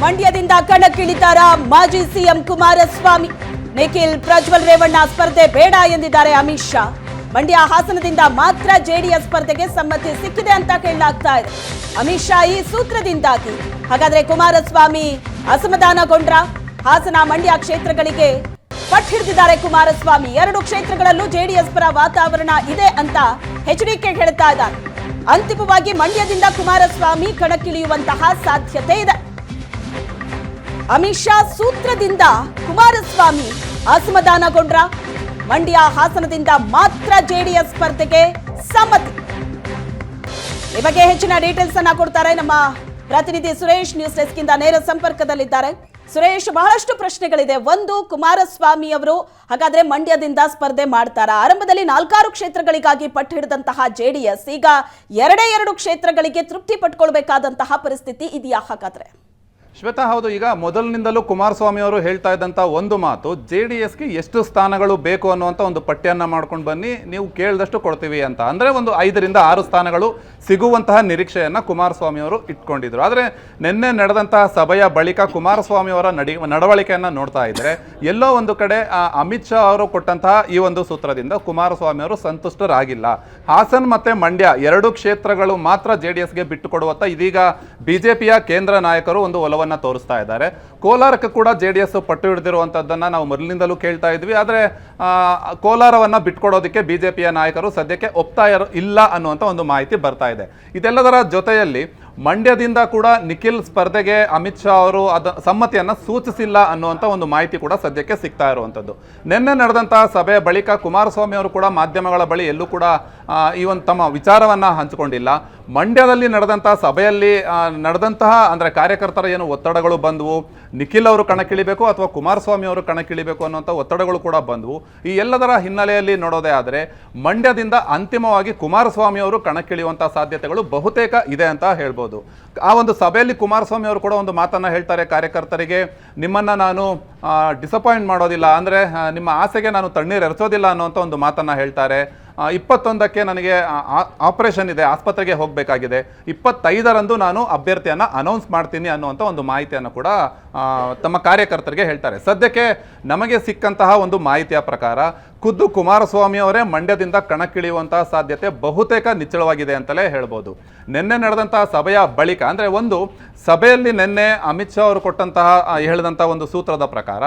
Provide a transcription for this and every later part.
ಮಂಡ್ಯದಿಂದ ಕಣಕ್ಕಿಳಿತಾರ ಮಾಜಿ ಸಿಎಂ ಕುಮಾರಸ್ವಾಮಿ. ನಿಖಿಲ್ ಪ್ರಜ್ವಲ್ ರೇವಣ್ಣ ಸ್ಪರ್ಧೆ ಬೇಡ ಎಂದಿದ್ದಾರೆ ಅಮಿತ್ ಶಾ. ಮಂಡ್ಯ ಹಾಸನದಿಂದ ಮಾತ್ರ ಜೆಡಿಎಸ್ ಸ್ಪರ್ಧೆಗೆ ಸಮ್ಮತಿ ಸಿಕ್ಕಿದೆ ಅಂತ ಹೇಳಲಾಗ್ತಾ ಇದೆ. ಅಮಿತ್ ಶಾ ಈ ಸೂತ್ರದಿಂದಾಗಿ ಹಾಗಾದ್ರೆ ಕುಮಾರಸ್ವಾಮಿ ಅಸಮಾಧಾನಗೊಂಡ್ರ? ಹಾಸನ ಮಂಡ್ಯ ಕ್ಷೇತ್ರಗಳಿಗೆ ಪಟ್ಟು ಹಿಡಿದಿದ್ದಾರೆ ಕುಮಾರಸ್ವಾಮಿ. 2 ಕ್ಷೇತ್ರಗಳಲ್ಲೂ ಜೆಡಿಎಸ್ ಪರ ವಾತಾವರಣ ಇದೆ ಅಂತ ಎಚ್ಡಿಕೆ ಹೇಳ್ತಾ ಇದ್ದಾರೆ. ಅಂತಿಮವಾಗಿ ಮಂಡ್ಯದಿಂದ ಕುಮಾರಸ್ವಾಮಿ ಕಣಕ್ಕಿಳಿಯುವಂತಹ ಸಾಧ್ಯತೆ ಇದೆ. ಅಮಿತ್ ಶಾ ಸೂತ್ರದಿಂದ ಕುಮಾರಸ್ವಾಮಿ ಅಸಮಾಧಾನಗೊಂಡ್ರ? ಮಂಡ್ಯ ಹಾಸನದಿಂದ ಮಾತ್ರ ಜೆಡಿಎಸ್ ಸ್ಪರ್ಧೆಗೆ ಸಮ್ಮತಿ. ಈ ಬಗ್ಗೆ ಹೆಚ್ಚಿನ ಡೀಟೇಲ್ಸ್ ಅನ್ನ ಕೊಡ್ತಾರೆ ನಮ್ಮ ಪ್ರತಿನಿಧಿ ಸುರೇಶ್. ನ್ಯೂಸ್ ಡೆಸ್ಕ್ ಇಂದ ನೇರ ಸಂಪರ್ಕದಲ್ಲಿದ್ದಾರೆ. ಸುರೇಶ್, ಬಹಳಷ್ಟು ಪ್ರಶ್ನೆಗಳಿದೆ. ಒಂದು, ಕುಮಾರಸ್ವಾಮಿ ಅವರು ಹಾಗಾದ್ರೆ ಮಂಡ್ಯದಿಂದ ಸ್ಪರ್ಧೆ ಮಾಡ್ತಾರಾ? ಆರಂಭದಲ್ಲಿ 4 ಕ್ಷೇತ್ರಗಳಿಗಾಗಿ ಪಟ್ಟು ಹಿಡಿದಂತಹ ಜೆಡಿಎಸ್ ಈಗ 2 ಕ್ಷೇತ್ರಗಳಿಗೆ ತೃಪ್ತಿ ಪಟ್ಕೊಳ್ಬೇಕಾದಂತಹ ಪರಿಸ್ಥಿತಿ ಇದೆಯಾ ಹಾಗಾದ್ರೆ? ಶ್ವೇತಾ, ಹೌದು. ಈಗ ಮೊದಲಿನಿಂದಲೂ ಕುಮಾರಸ್ವಾಮಿ ಅವರು ಹೇಳ್ತಾ ಇದ್ದಂಥ ಒಂದು ಮಾತು, JDSಗೆ ಎಷ್ಟು ಸ್ಥಾನಗಳು ಬೇಕು ಅನ್ನುವಂಥ ಒಂದು ಪಟ್ಟಿಯನ್ನು ಮಾಡ್ಕೊಂಡು ಬನ್ನಿ, ನೀವು ಕೇಳಿದಷ್ಟು ಕೊಡ್ತೀವಿ ಅಂತ. ಅಂದರೆ ಒಂದು 5ರಿಂದ 6 ಸ್ಥಾನಗಳು ಸಿಗುವಂತಹ ನಿರೀಕ್ಷೆಯನ್ನು ಕುಮಾರಸ್ವಾಮಿ ಅವರು ಇಟ್ಕೊಂಡಿದ್ರು. ಆದರೆ ನಿನ್ನೆ ನಡೆದಂತಹ ಸಭೆಯ ಬಳಿಕ ಕುಮಾರಸ್ವಾಮಿ ಅವರ ನಡವಳಿಕೆಯನ್ನು ನೋಡ್ತಾ ಇದ್ದರೆ ಎಲ್ಲೋ ಒಂದು ಕಡೆ ಅಮಿತ್ ಶಾ ಅವರು ಕೊಟ್ಟಂತಹ ಈ ಒಂದು ಸೂತ್ರದಿಂದ ಕುಮಾರಸ್ವಾಮಿ ಅವರು ಸಂತುಷ್ಟರಾಗಿಲ್ಲ. ಹಾಸನ್ ಮತ್ತು ಮಂಡ್ಯ 2 ಕ್ಷೇತ್ರಗಳು ಮಾತ್ರ JDSಗೆ ಬಿಟ್ಟು ಕೊಡುವತ್ತ ಇದೀಗ BJPಯ ಕೇಂದ್ರ ನಾಯಕರು ಒಂದು ಒಲವನ್ನು ತೋರಿಸ್ತಾ ಇದ್ದಾರೆ. ಕೋಲಾರಕ್ಕೆ ಕೂಡ JDS ಪಟ್ಟು ಹಿಡಿದಿರುವಂತದ್ದನ್ನ ನಾವು ಮೊದಲಿನಿಂದಲೂ ಕೇಳ್ತಾ ಇದ್ವಿ. ಆದರೆ ಕೋಲಾರವನ್ನ ಬಿಟ್ಕೊಡೋದಕ್ಕೆ BJPಯ ನಾಯಕರು ಸದ್ಯಕ್ಕೆ ಒಪ್ತಾ ಇಲ್ಲ ಅನ್ನುವಂಥ ಒಂದು ಮಾಹಿತಿ ಬರ್ತಾ ಇದೆ. ಇದೆಲ್ಲದರ ಜೊತೆಯಲ್ಲಿ ಮಂಡ್ಯದಿಂದ ಕೂಡ ನಿಖಿಲ್ ಸ್ಪರ್ಧೆಗೆ ಅಮಿತ್ ಶಾ ಅವರು ಸಮ್ಮತಿಯನ್ನು ಸೂಚಿಸಿಲ್ಲ ಅನ್ನುವಂಥ ಒಂದು ಮಾಹಿತಿ ಕೂಡ ಸದ್ಯಕ್ಕೆ ಸಿಗ್ತಾ ಇರುವಂಥದ್ದು. ನಿನ್ನೆ ನಡೆದಂತಹ ಸಭೆಯ ಬಳಿಕ ಕುಮಾರಸ್ವಾಮಿ ಅವರು ಕೂಡ ಮಾಧ್ಯಮಗಳ ಬಳಿ ಎಲ್ಲೂ ಕೂಡ ಈ ಒಂದು ತಮ್ಮ ವಿಚಾರವನ್ನು ಹಂಚಿಕೊಂಡಿಲ್ಲ. ಮಂಡ್ಯದಲ್ಲಿ ನಡೆದಂತಹ ಸಭೆಯಲ್ಲಿ ನಡೆದಂತಹ ಅಂದರೆ ಕಾರ್ಯಕರ್ತರ ಏನು ಒತ್ತಡಗಳು ಬಂದವು, ನಿಖಿಲ್ ಅವರು ಕಣಕ್ಕಿಳಿಬೇಕು ಅಥವಾ ಕುಮಾರಸ್ವಾಮಿ ಅವರು ಕಣಕ್ಕಿಳಿಬೇಕು ಅನ್ನುವಂಥ ಒತ್ತಡಗಳು ಕೂಡ ಬಂದವು. ಈ ಎಲ್ಲದರ ಹಿನ್ನೆಲೆಯಲ್ಲಿ ನೋಡೋದೇ ಆದರೆ ಮಂಡ್ಯದಿಂದ ಅಂತಿಮವಾಗಿ ಕುಮಾರಸ್ವಾಮಿ ಅವರು ಕಣಕ್ಕಿಳಿಯುವಂಥ ಸಾಧ್ಯತೆಗಳು ಬಹುತೇಕ ಇದೆ ಅಂತ ಹೇಳ್ಬೋದು. ಆ ಒಂದು ಸಭೆಯಲ್ಲಿ ಕುಮಾರಸ್ವಾಮಿ ಅವರು ಕೂಡ ಒಂದು ಮಾತನ್ನ ಹೇಳ್ತಾರೆ ಕಾರ್ಯಕರ್ತರಿಗೆ, ನಿಮ್ಮನ್ನ ನಾನು ಡಿಸಪಾಯಿಂಟ್ ಮಾಡೋದಿಲ್ಲ, ಅಂದರೆ ನಿಮ್ಮ ಆಸೆಗೆ ನಾನು ತಣ್ಣೀರು ಎರಚೋದಿಲ್ಲ ಅನ್ನುವಂಥ ಒಂದು ಮಾತನ್ನ ಹೇಳ್ತಾರೆ. 21ಕ್ಕೆ ನನಗೆ ಆಪರೇಷನ್ ಇದೆ, ಆಸ್ಪತ್ರೆಗೆ ಹೋಗಬೇಕಾಗಿದೆ, 25ರಂದು ನಾನು ಅಭ್ಯರ್ಥಿಯನ್ನು ಅನೌನ್ಸ್ ಮಾಡ್ತೀನಿ ಅನ್ನುವಂಥ ಒಂದು ಮಾಹಿತಿಯನ್ನು ಕೂಡ ತಮ್ಮ ಕಾರ್ಯಕರ್ತರಿಗೆ ಹೇಳ್ತಾರೆ. ಸದ್ಯಕ್ಕೆ ನಮಗೆ ಸಿಕ್ಕಂತಹ ಒಂದು ಮಾಹಿತಿಯ ಪ್ರಕಾರ ಖುದ್ದು ಕುಮಾರಸ್ವಾಮಿ ಅವರೇ ಮಂಡ್ಯದಿಂದ ಕಣಕ್ಕಿಳಿಯುವಂತಹ ಸಾಧ್ಯತೆ ಬಹುತೇಕ ನಿಚ್ಚಳವಾಗಿದೆ ಅಂತಲೇ ಹೇಳ್ಬೋದು. ನಿನ್ನೆ ನಡೆದಂತಹ ಸಭೆಯ ಬಳಿಕ, ಅಂದರೆ ಒಂದು ಸಭೆಯಲ್ಲಿ ನಿನ್ನೆ ಅಮಿತ್ ಶಾ ಅವರು ಕೊಟ್ಟಂತಹ ಹೇಳಿದಂಥ ಒಂದು ಸೂತ್ರದ ಪ್ರಕಾರ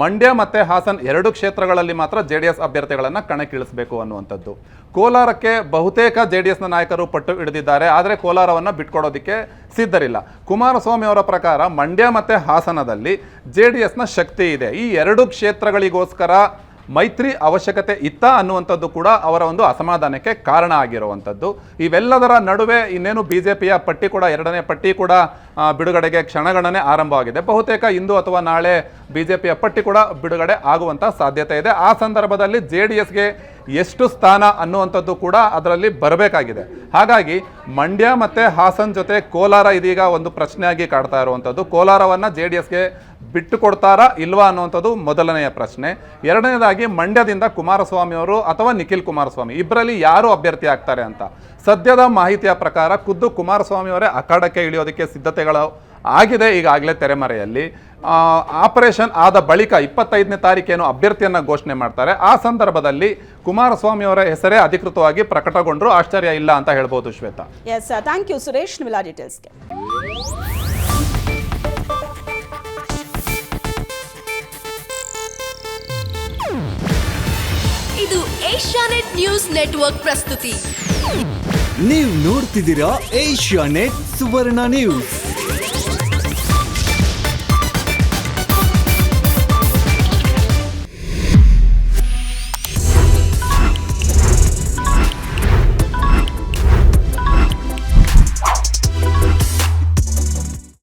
ಮಂಡ್ಯ ಮತ್ತು ಹಾಸನ್ 2 ಕ್ಷೇತ್ರಗಳಲ್ಲಿ ಮಾತ್ರ JDS ಅಭ್ಯರ್ಥಿಗಳನ್ನು ಕಣಕ್ಕಿಳಿಸಬೇಕು ಅನ್ನುವಂಥದ್ದು. ಕೋಲಾರಕ್ಕೆ ಬಹುತೇಕ JDSನ ನಾಯಕರು ಪಟ್ಟು ಹಿಡಿದಿದ್ದಾರೆ, ಆದರೆ ಕೋಲಾರವನ್ನು ಬಿಟ್ಕೊಡೋದಕ್ಕೆ ಸಿದ್ಧರಿಲ್ಲ. ಕುಮಾರಸ್ವಾಮಿ ಅವರ ಪ್ರಕಾರ ಮಂಡ್ಯ ಮತ್ತು ಹಾಸನದಲ್ಲಿ JDSನ ಶಕ್ತಿ ಇದೆ, ಈ 2 ಕ್ಷೇತ್ರಗಳಿಗೋಸ್ಕರ ಮೈತ್ರಿ ಅವಶ್ಯಕತೆ ಇತ್ತ ಅನ್ನುವಂಥದ್ದು ಕೂಡ ಅವರ ಒಂದು ಅಸಮಾಧಾನಕ್ಕೆ ಕಾರಣ ಆಗಿರುವಂಥದ್ದು. ಇವೆಲ್ಲದರ ನಡುವೆ ಇನ್ನೇನು BJPಯ ಪಟ್ಟಿ ಕೂಡ 2ನೇ ಪಟ್ಟಿ ಕೂಡ ಬಿಡುಗಡೆಗೆ ಕ್ಷಣಗಣನೆ ಆರಂಭವಾಗಿದೆ. ಬಹುತೇಕ ಇಂದು ಅಥವಾ ನಾಳೆ BJPಯ ಪಟ್ಟಿ ಕೂಡ ಬಿಡುಗಡೆ ಆಗುವಂಥ ಸಾಧ್ಯತೆ ಇದೆ. ಆ ಸಂದರ್ಭದಲ್ಲಿ JDSಗೆ ಎಷ್ಟು ಸ್ಥಾನ ಅನ್ನುವಂಥದ್ದು ಕೂಡ ಅದರಲ್ಲಿ ಬರಬೇಕಾಗಿದೆ. ಹಾಗಾಗಿ ಮಂಡ್ಯ ಮತ್ತು ಹಾಸನ್ ಜೊತೆ ಕೋಲಾರ ಇದೀಗ ಒಂದು ಪ್ರಶ್ನೆಯಾಗಿ ಕಾಡ್ತಾ ಇರುವಂಥದ್ದು. ಕೋಲಾರವನ್ನು JDSಗೆ ಬಿಟ್ಟು ಕೊಡ್ತಾರಾ ಇಲ್ವಾ ಅನ್ನುವಂಥದ್ದು ಮೊದಲನೆಯ ಪ್ರಶ್ನೆ. ಎರಡನೇದಾಗಿ ಮಂಡ್ಯದಿಂದ ಕುಮಾರಸ್ವಾಮಿ ಅವರು ಅಥವಾ ನಿಖಿಲ್ ಕುಮಾರಸ್ವಾಮಿ ಇಬ್ಬರಲ್ಲಿ ಯಾರು ಅಭ್ಯರ್ಥಿ ಆಗ್ತಾರೆ ಅಂತ. ಸದ್ಯದ ಮಾಹಿತಿಯ ಪ್ರಕಾರ ಖುದ್ದು ಕುಮಾರಸ್ವಾಮಿ ಅವರೇ ಅಖಾಡಕ್ಕೆ ಇಳಿಯೋದಕ್ಕೆ ಸಿದ್ಧತೆಗಳು ಆಗಿದೆ ಈಗಾಗಲೇ ತೆರೆಮರೆಯಲ್ಲಿ. ಆಪರೇಷನ್ ಆದ ಬಳಿಕ 25ನೇ ತಾರೀಕೇನು ಅಭ್ಯರ್ಥಿಯನ್ನು ಘೋಷಣೆ ಮಾಡ್ತಾರೆ, ಆ ಸಂದರ್ಭದಲ್ಲಿ ಕುಮಾರಸ್ವಾಮಿ ಅವರ ಹೆಸರೇ ಅಧಿಕೃತವಾಗಿ ಪ್ರಕಟಗೊಂಡ್ರು ಆಶ್ಚರ್ಯ ಇಲ್ಲ ಅಂತ ಹೇಳ್ಬೋದು. Shweta, yes, thank you Suresh ನಿಮ್ಮೆಲ್ಲ ಡೀಟೇಲ್ಸ್ಗೆ. ಇದು ಏಷ್ಯಾನೆಟ್ ನ್ಯೂಸ್ ನೆಟ್ವರ್ಕ್ ಪ್ರಸ್ತುತಿ. ನೀವು ನೋಡ್ತಿದ್ದೀರಾ ಏಷ್ಯಾನೆಟ್ ಸುವರ್ಣ ನ್ಯೂಸ್.